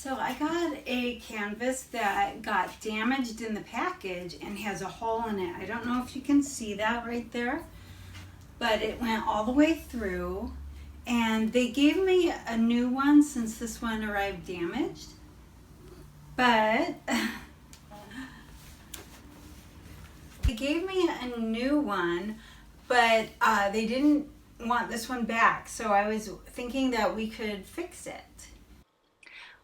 So I got a canvas that got damaged in the package and has a hole in it. I don't know if you can see that right there, but it went all the way through. And they gave me a new one since this one arrived damaged. But they gave me a new one, but they didn't want this one back. So I was thinking that we could fix it.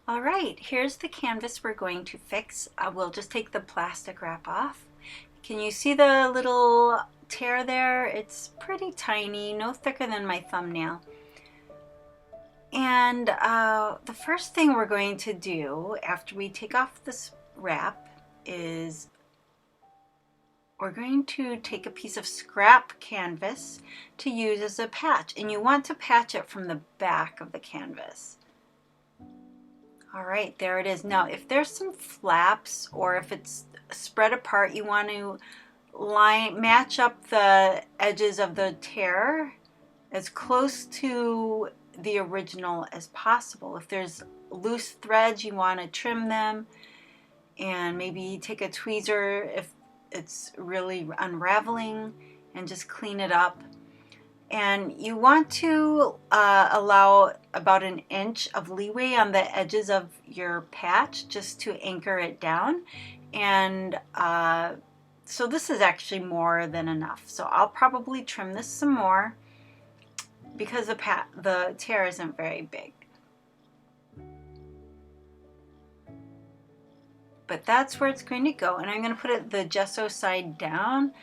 All right, here's the canvas we're going to fix. We'll just take the plastic wrap off. Can you see the little tear there? It's pretty tiny, no thicker than my thumbnail. And the first thing we're going to do after we take off this wrap is we're going to take a piece of scrap canvas to use as a patch. And you want to patch it from the back of the canvas. All right, there it is. Now, if there's some flaps or if it's spread apart, you want to match up the edges of the tear as close to the original as possible. If there's loose threads, you want to trim them and maybe take a tweezer if it's really unraveling and just clean it up. And you want to allow about an inch of leeway on the edges of your patch just to anchor it down. And so this is actually more than enough. So I'll probably trim this some more because the tear isn't very big. But that's where it's going to go. And I'm going to put the gesso side down,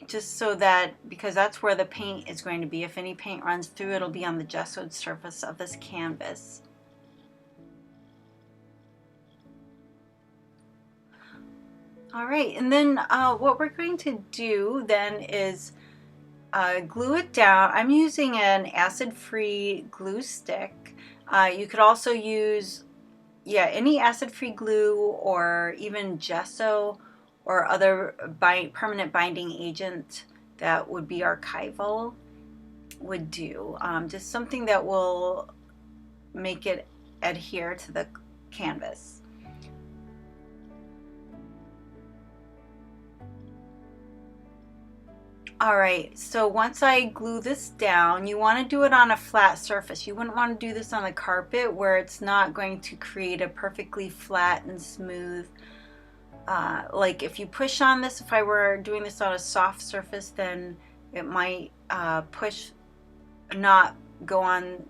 just so that, because that's where the paint is going to be. If any paint runs through, it'll be on the gessoed surface of this canvas. All right, and then what we're going to do then is glue it down. I'm using an acid-free glue stick. You could also use, any acid-free glue or even gesso or other permanent binding agent that would be archival would do. Just something that will make it adhere to the canvas. All right, so once I glue this down, you want to do it on a flat surface. You wouldn't want to do this on the carpet where it's not going to create a perfectly flat and smooth. Like if you push on this, if I were doing this on a soft surface, then it might not go on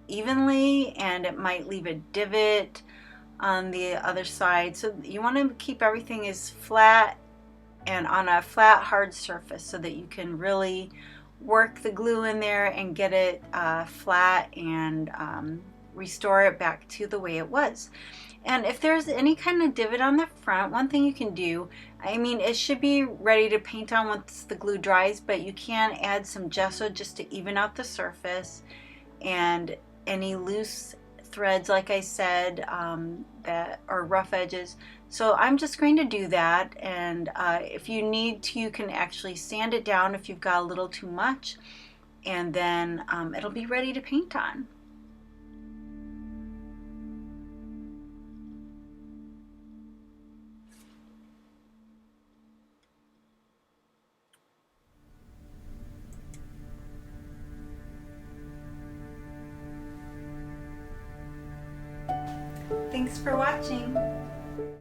evenly, and it might leave a divot on the other side. So you want to keep everything as flat and on a flat, hard surface so that you can really work the glue in there and get it flat and restore it back to the way it was. And if there's any kind of divot on the front, one thing you can do, I mean, it should be ready to paint on once the glue dries, but you can add some gesso just to even out the surface, and any loose threads, like I said, that are rough edges. So I'm just going to do that, and if you need to, you can actually sand it down if you've got a little too much, and then it'll be ready to paint on. Thanks for watching.